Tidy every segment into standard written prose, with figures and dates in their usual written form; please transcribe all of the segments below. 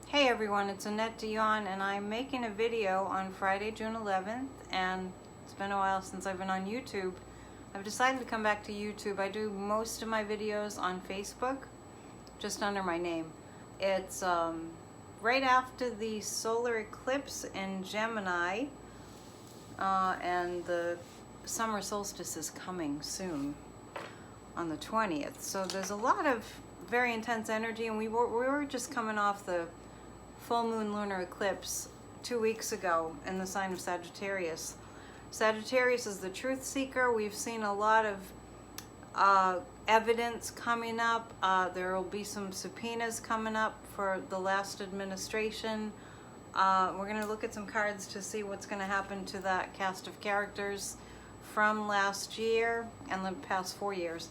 Hey everyone, it's Annette Dion and I'm making a video on Friday, June 11th, and it's been a while since I've been on YouTube. I've decided to come back to YouTube. I do most of my videos on Facebook, just under my name. It's right after the solar eclipse in Gemini, and the summer solstice is coming soon on the 20th. So there's a lot of very intense energy, and we were just coming off the full moon lunar eclipse 2 weeks ago in the sign of Sagittarius. Sagittarius is the truth seeker. We've seen a lot of evidence coming up. There will be some subpoenas coming up for the last administration. We're going to look at some cards to see what's going to happen to that cast of characters from last year and the past 4 years.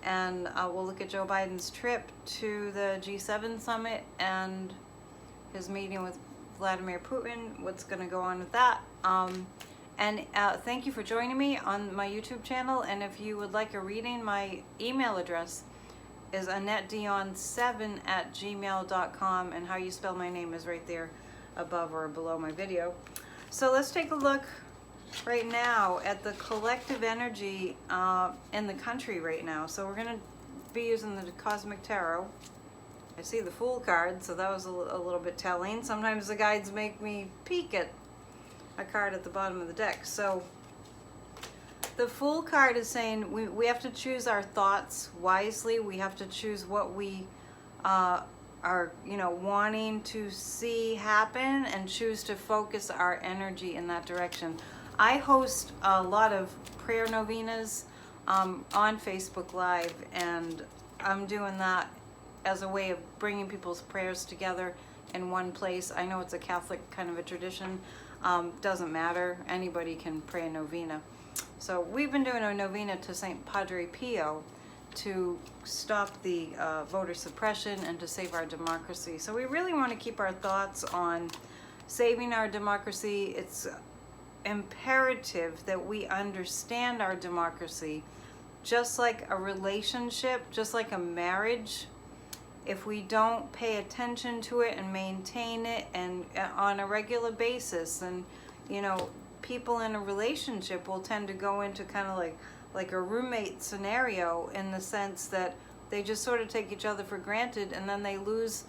And we'll look at Joe Biden's trip to the G7 summit and his meeting with Vladimir Putin, what's going to go on with that. Thank you for joining me on my YouTube channel. And if you would like a reading, my email address is AnnetteDion7@gmail.com, and how you spell my name is right there above or below my video. So let's take a look right now at the collective energy in the country right now. So we're going to be using the Cosmic Tarot. I see the Fool card, so that was a little bit telling. Sometimes the guides make me peek at a card at the bottom of the deck. So the Fool card is saying we have to choose our thoughts wisely. We have to choose what we are wanting to see happen, and choose to focus our energy in that direction. I host a lot of prayer novenas on Facebook Live, and I'm doing that as a way of bringing people's prayers together in one place. I know it's a Catholic kind of a tradition. Doesn't matter. Anybody can pray a novena. So we've been doing a novena to St. Padre Pio to stop the voter suppression and to save our democracy. So we really want to keep our thoughts on saving our democracy. It's imperative that we understand our democracy, just like a relationship, just like a marriage. If we don't pay attention to it and maintain it and on a regular basis, and people in a relationship will tend to go into kind of like a roommate scenario, in the sense that they just sort of take each other for granted, and then they lose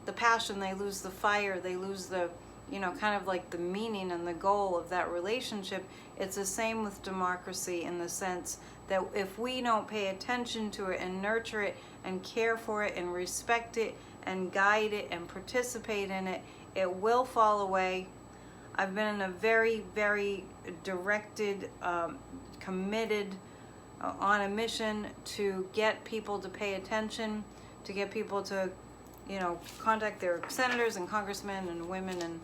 the passion, they lose the fire, they lose the kind of like the meaning and the goal of that relationship. It's the same with democracy, in the sense that if we don't pay attention to it and nurture it and care for it and respect it and guide it and participate in it, it will fall away. I've been in a very, very directed, committed, on a mission to get people to pay attention, to get people to contact their senators and congressmen and women, and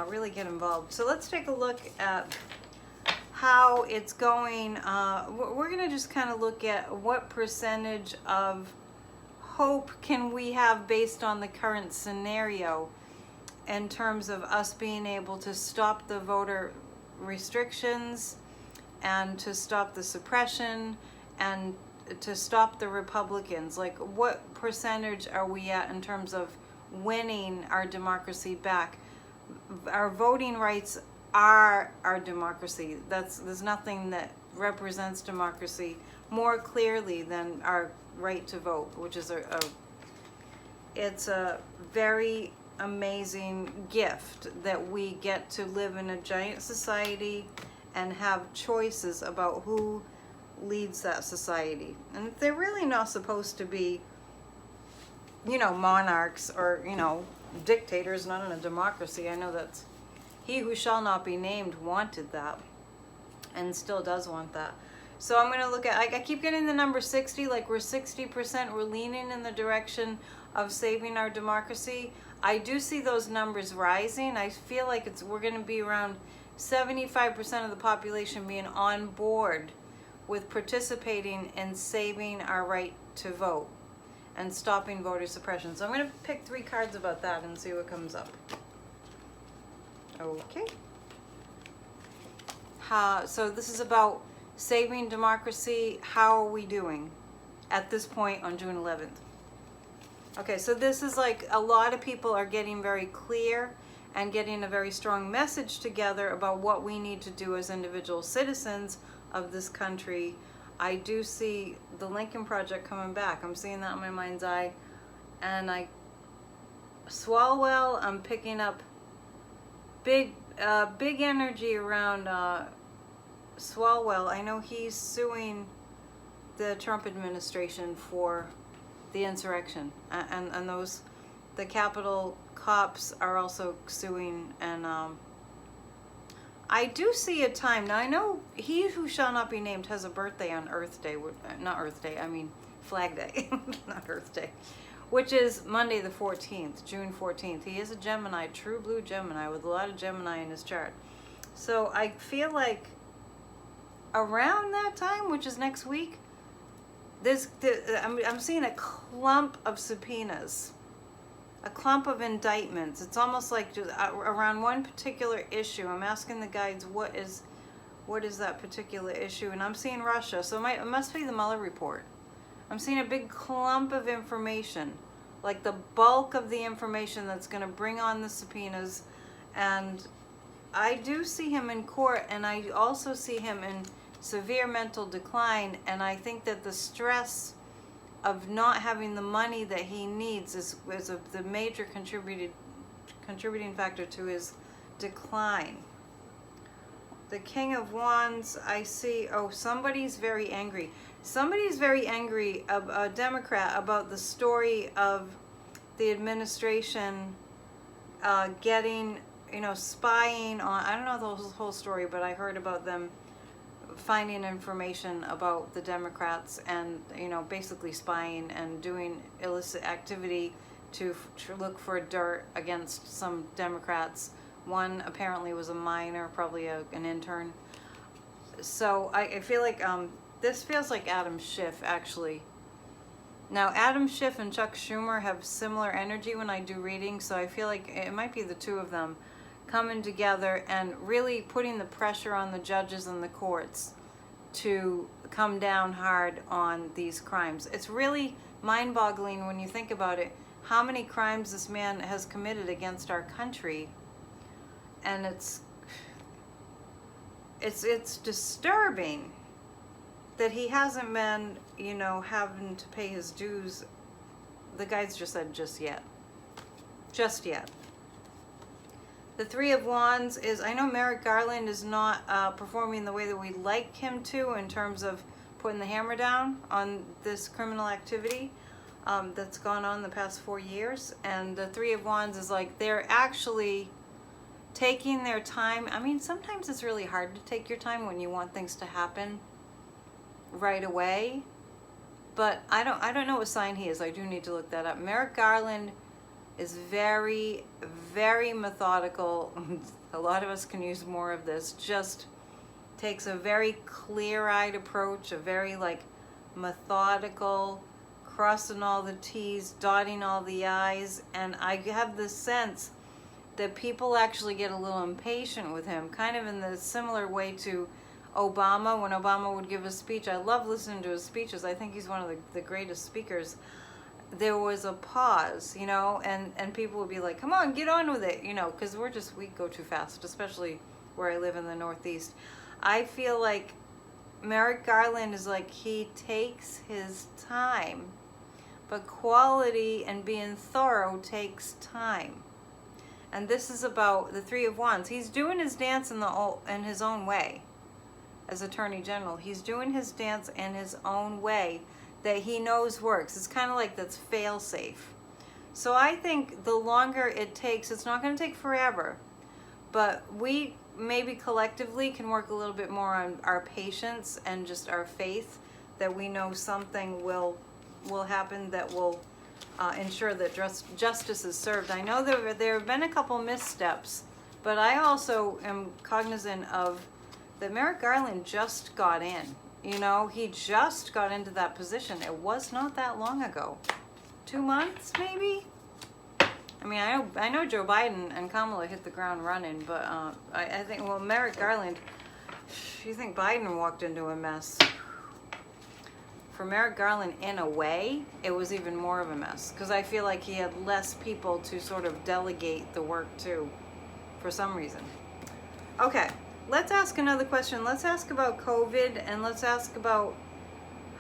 really get involved. So let's take a look at how it's going. We're going to just kind of look at what percentage of hope can we have based on the current scenario, in terms of us being able to stop the voter restrictions and to stop the suppression and to stop the Republicans. Like, what percentage are we at in terms of winning our democracy back? Our voting rights are our democracy. There's nothing that represents democracy more clearly than our right to vote, which is it's a very amazing gift that we get to live in a giant society and have choices about who leads that society. And they're really not supposed to be monarchs or dictators, not in a democracy. I know that's he who shall not be named wanted that and still does want that. So I'm going to look at, I keep getting the number 60, like we're 60%, we're leaning in the direction of saving our democracy. I do see those numbers rising. I feel like we're going to be around 75% of the population being on board with participating in saving our right to vote and stopping voter suppression. So I'm going to pick 3 cards about that and see what comes up. Okay. So this is about saving democracy. How are we doing at this point on June 11th? Okay, so this is like a lot of people are getting very clear and getting a very strong message together about what we need to do as individual citizens of this country. I do see the Lincoln Project coming back. I'm seeing that in my mind's eye. And Swalwell, I'm picking up big energy around Swalwell. I know he's suing the Trump administration for the insurrection, and the Capitol cops are also suing. And I do see a time now. I know he who shall not be named has a birthday on Earth Day, not Earth Day. I mean Flag Day, not Earth Day, which is Monday the 14th, June 14th. He is a Gemini, true blue Gemini, with a lot of Gemini in his chart. So I feel around that time, which is next week, I'm seeing a clump of subpoenas, a clump of indictments. It's almost like just around one particular issue. I'm asking the guides, what is that particular issue? And I'm seeing Russia, so it must be the Mueller report. I'm seeing a big clump of information, like the bulk of the information that's going to bring on the subpoenas. And I do see him in court, and I also see him in severe mental decline. And I think that the stress of not having the money that he needs is the major contributing factor to his decline. The King of Wands, I see, somebody's very angry. Somebody's very angry, a Democrat, about the story of the administration getting, spying on, I don't know the whole story, but I heard about them finding information about the Democrats and, basically spying and doing illicit activity to look for dirt against some Democrats. One apparently was a minor, probably an intern. So I feel like this feels like Adam Schiff, actually. Now, Adam Schiff and Chuck Schumer have similar energy when I do readings, so I feel like it might be the two of them coming together and really putting the pressure on the judges and the courts to come down hard on these crimes. It's really mind-boggling when you think about it, how many crimes this man has committed against our country. And it's disturbing that he hasn't been, having to pay his dues. The guides just said just yet. Just yet. The Three of Wands is, I know Merrick Garland is not performing the way that we'd like him to in terms of putting the hammer down on this criminal activity that's gone on the past 4 years. And the Three of Wands is like, they're actually taking their time. I mean, sometimes it's really hard to take your time when you want things to happen right away. But I don't know what sign he is. I do need to look that up. Merrick Garland is very, very methodical. A lot of us can use more of this. Just takes a very clear-eyed approach, a very methodical, crossing all the T's, dotting all the I's. And I have the sense that people actually get a little impatient with him, kind of in the similar way to Obama. When Obama would give a speech, I love listening to his speeches. I think he's one of the greatest speakers. There was a pause, and people would be like, come on, get on with it, because we go too fast, especially where I live in the Northeast. I feel like Merrick Garland is he takes his time, but quality and being thorough takes time. And this is about the Three of Wands. He's doing his dance in his own way. As Attorney General, he's doing his dance in his own way that he knows works. It's kind of that's fail-safe. So I think the longer it takes, it's not going to take forever, but we maybe collectively can work a little bit more on our patience and just our faith that we know something will happen that will ensure that justice is served. I know there have been a couple missteps, but I also am cognizant of that Merrick Garland just got in. He just got into that position. It was not that long ago. 2 months, maybe? I mean, I know Joe Biden and Kamala hit the ground running, but I think, Merrick Garland, you think Biden walked into a mess. for Merrick Garland, in a way, it was even more of a mess, because I feel like he had less people to sort of delegate the work to, for some reason. Okay, let's ask another question. Let's ask about COVID, and let's ask about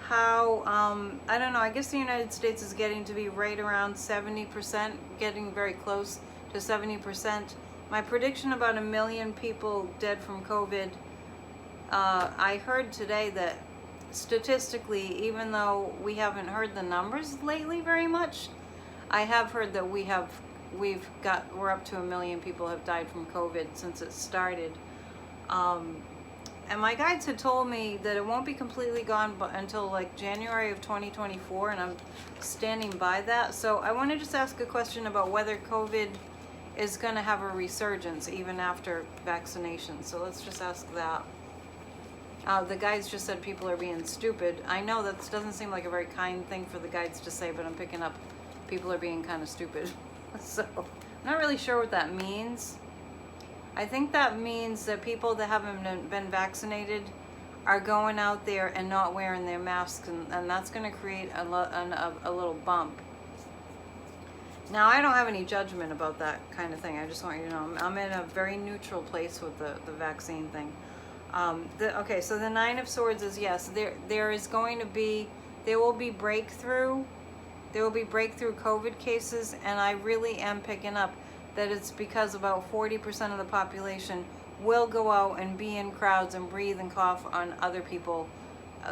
how, I don't know, I guess the United States is getting to be right around 70%, getting very close to 70%. My prediction about 1 million people dead from COVID, I heard today that statistically, even though we haven't heard the numbers lately very much, I have heard that we're up to 1 million people have died from COVID since it started. And my guides had told me that it won't be completely gone until like January of 2024, and I'm standing by that. So I want to just ask a question about whether COVID is going to have a resurgence even after vaccination. So let's just ask that. The guides just said people are being stupid. I know that doesn't seem like a very kind thing for the guides to say, but I'm picking up people are being kind of stupid. So I'm not really sure what that means. I think that means that people that haven't been vaccinated are going out there and not wearing their masks, and that's going to create a little bump. Now, I don't have any judgment about that kind of thing. I just want you to know I'm in a very neutral place with the vaccine thing. Okay, so the Nine of Swords is, yes, there will be breakthrough COVID cases, and I really am picking up that it's because about 40% of the population will go out and be in crowds and breathe and cough on other people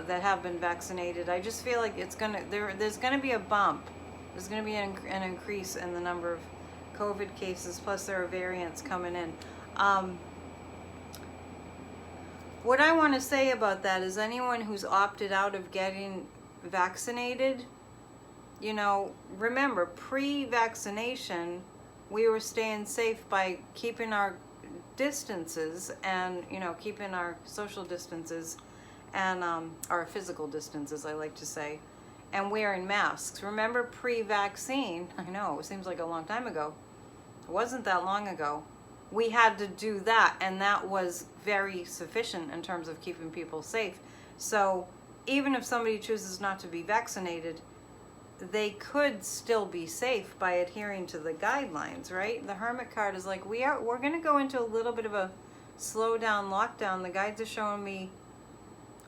that have been vaccinated. I just feel like there's gonna be a bump. There's gonna be an increase in the number of COVID cases, plus there are variants coming in. What I want to say about that is anyone who's opted out of getting vaccinated, you know, remember, pre-vaccination, we were staying safe by keeping our distances and, you know, keeping our social distances and our physical distances, I like to say, and wearing masks. Remember pre-vaccine, I know, it seems like a long time ago. It wasn't that long ago. We had to do that, and that was very sufficient in terms of keeping people safe. So even if somebody chooses not to be vaccinated, they could still be safe by adhering to the guidelines, right? The Hermit card is like, we're going to go into a little bit of a slow down lockdown. The guides are showing me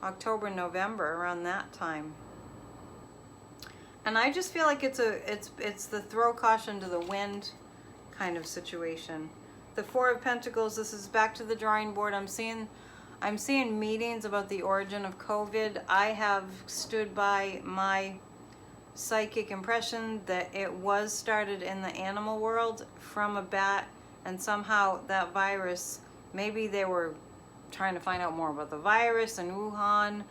October, November, around that time. And I just feel like it's the throw caution to the wind kind of situation. The Four of Pentacles, this is back to the drawing board. I'm seeing meetings about the origin of COVID. I have stood by my psychic impression that it was started in the animal world from a bat, and somehow that virus, maybe they were trying to find out more about the virus in Wuhan,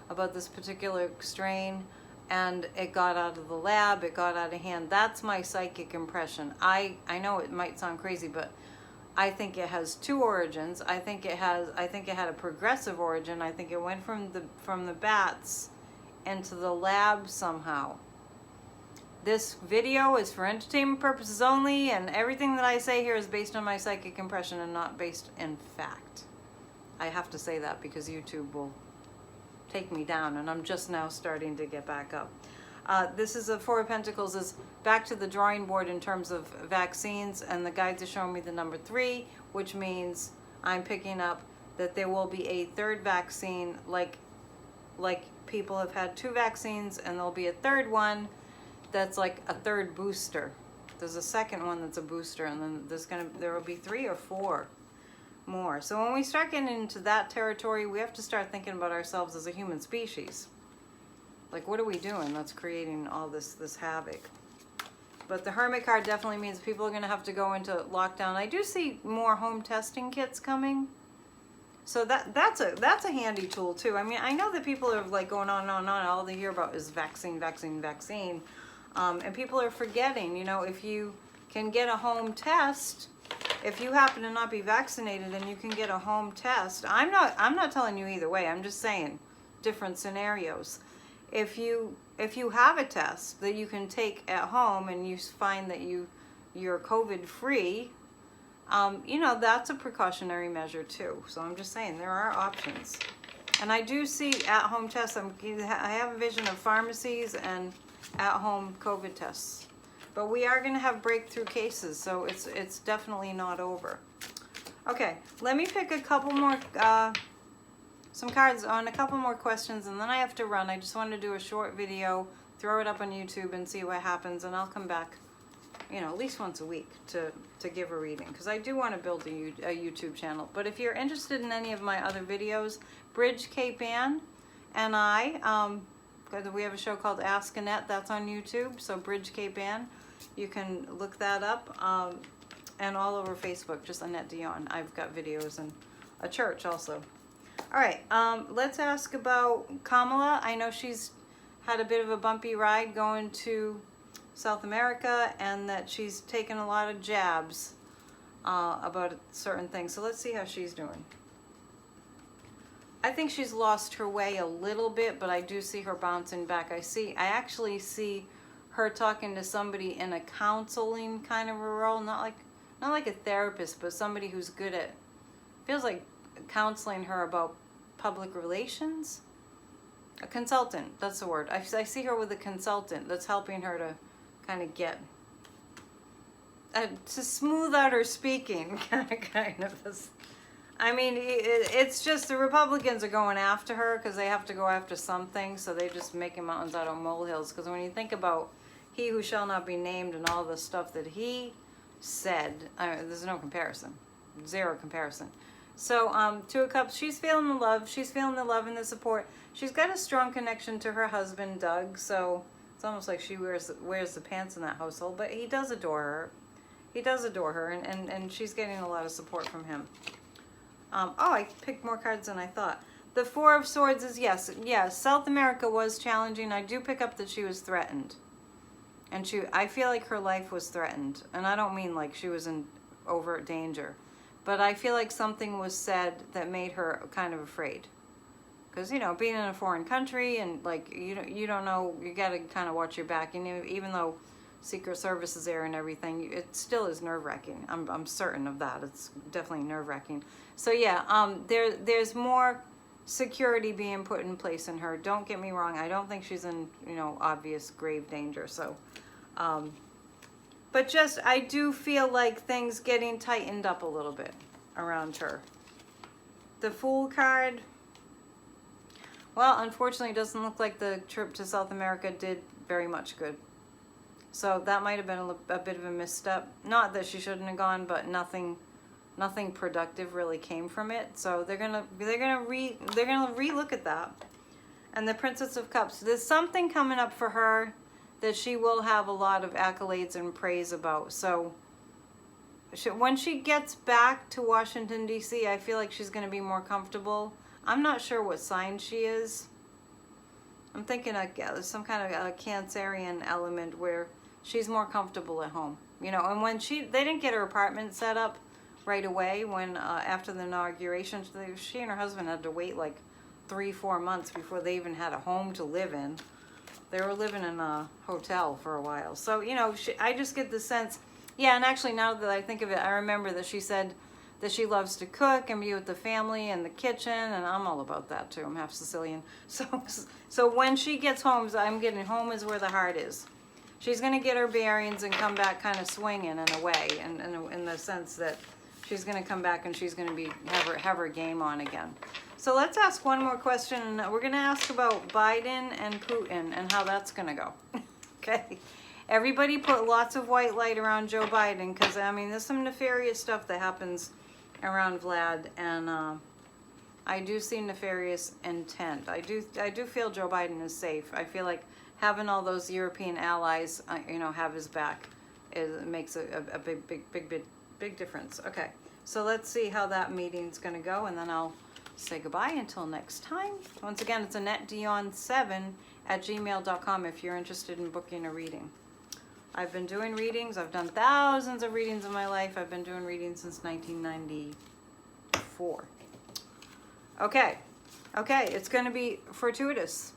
about this particular strain, and it got out of the lab, it got out of hand. That's my psychic impression. I know it might sound crazy, but I think it has two origins. I think it had a progressive origin. I think it went from the bats into the lab somehow. This video is for entertainment purposes only, and everything that I say here is based on my psychic impression and not based in fact. I have to say that because YouTube will take me down, and I'm just now starting to get back up. This is a Four of Pentacles, is back to the drawing board in terms of vaccines, and the guides are showing me the number 3, which means I'm picking up that there will be a third vaccine, like people have had 2 vaccines, and there'll be a third one that's like a third booster. There's a second one that's a booster, and then there will be 3 or 4 more. So when we start getting into that territory, we have to start thinking about ourselves as a human species. Like, what are we doing that's creating all this havoc? But the Hermit card definitely means people are going to have to go into lockdown. I do see more home testing kits coming. So that's a handy tool too. I mean, I know that people are like going on and on and on. All they hear about is vaccine, vaccine, vaccine. And people are forgetting, you know, if you can get a home test, if you happen to not be vaccinated and you can get a home test, I'm not telling you either way. I'm just saying different scenarios. If you have a test that you can take at home and you find that you're COVID free, you know, that's a precautionary measure too. So I'm just saying there are options. And I do see at-home tests. I have a vision of pharmacies and at-home COVID tests. But we are going to have breakthrough cases, so it's definitely not over. Okay, let me pick a couple more, some cards on a couple more questions, and then I have to run. I just wanted to do a short video, throw it up on YouTube and see what happens, and I'll come back, you know, at least once a week to give a reading, because I do want to build a YouTube channel. But if you're interested in any of my other videos, Bridge Cape Ann and we have a show called Ask Annette, that's on YouTube, so Bridge Cape Ann, you can look that up, and all over Facebook, just Annette Dion. I've got videos and a church also. All right, let's ask about Kamala. I know she's had a bit of a bumpy ride going to South America, and that she's taken a lot of jabs about certain things. So let's see how she's doing. I think she's lost her way a little bit, but I do see her bouncing back. I actually see her talking to somebody in a counseling kind of a role, not like a therapist, but somebody who's good at, feels like counseling her about public relations. A consultant, that's the word. I see her with a consultant that's helping her to kind of get, to smooth out her speaking, kind of. I mean, it's just the Republicans are going after her because they have to go after something, so they're just making mountains out of molehills. Because when you think about he who shall not be named and all the stuff that he said, there's no comparison, zero comparison. So Two of Cups, she's feeling the love. She's feeling the love and the support. She's got a strong connection to her husband, Doug, so it's almost like she wears the pants in that household, but he does adore her. He does adore her, and she's getting a lot of support from him. Oh, I picked more cards than I thought. The Four of Swords is yes, South America was challenging. I do pick up that she was threatened. And I feel like her life was threatened. And I don't mean like she was in overt danger. But I feel like something was said that made her kind of afraid. Because, you know, being in a foreign country and like, you don't know, you got to kind of watch your back. And even though Secret Service is there and everything, it still is nerve-wracking. I'm certain of that. It's definitely nerve-wracking. So yeah, there's more security being put in place in her. Don't get me wrong. I don't think she's in, you know, obvious grave danger. So, but just, I do feel like things getting tightened up a little bit around her. The Fool card, well, unfortunately, it doesn't look like the trip to South America did very much good. So that might have been a bit of a misstep. Not that she shouldn't have gone, but nothing productive really came from it. So they're gonna relook at that. And the Princess of Cups, there's something coming up for her that she will have a lot of accolades and praise about. So when she gets back to Washington, D.C., I feel like she's going to be more comfortable. I'm not sure what sign she is. I'm thinking some kind of a Cancerian element where she's more comfortable at home. You know, and when they didn't get her apartment set up right away when after the inauguration, she and her husband had to wait like 3-4 months before they even had a home to live in. They were living in a hotel for a while. So, you know, I just get the sense, yeah, and actually now that I think of it, I remember that she said that she loves to cook and be with the family in the kitchen, and I'm all about that too. I'm half Sicilian. So when she gets home, I'm getting home is where the heart is. She's going to get her bearings and come back kind of swinging in a way, and in the sense that she's going to come back and she's going to have her game on again. So let's ask one more question, and we're going to ask about Biden and Putin and how that's going to go. Okay. Everybody put lots of white light around Joe Biden because, I mean, there's some nefarious stuff that happens around Vlad, and I do see nefarious intent. I do feel Joe Biden is safe. I feel like having all those European allies, you know, have his back, makes a big difference. Okay, so let's see how that meeting's going to go, and then I'll say goodbye until next time. Once again, it's AnnetteDion7@gmail.com if you're interested in booking a reading. I've been doing readings. I've done thousands of readings in my life. I've been doing readings since 1994. Okay, it's going to be fortuitous.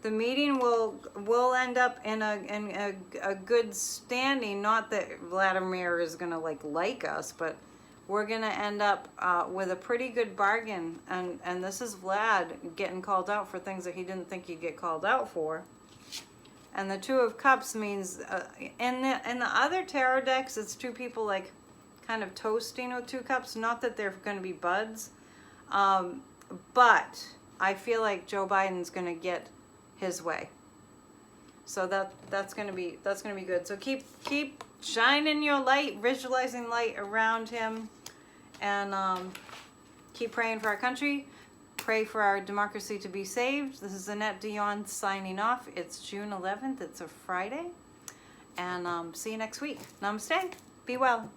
The meeting will end up in a good standing. Not that Vladimir is going to like us, but we're going to end up with a pretty good bargain. And this is Vlad getting called out for things that he didn't think he'd get called out for. And the Two of Cups means, in the other tarot decks, it's two people like kind of toasting with two cups. Not that they're going to be buds, but I feel like Joe Biden's going to get his way. So that's going to be good. So keep shining your light, visualizing light around him, and keep praying for our country. Pray for our democracy to be saved. This is Annette Dion signing off. It's June 11th. It's a Friday. And see you next week. Namaste. Be well.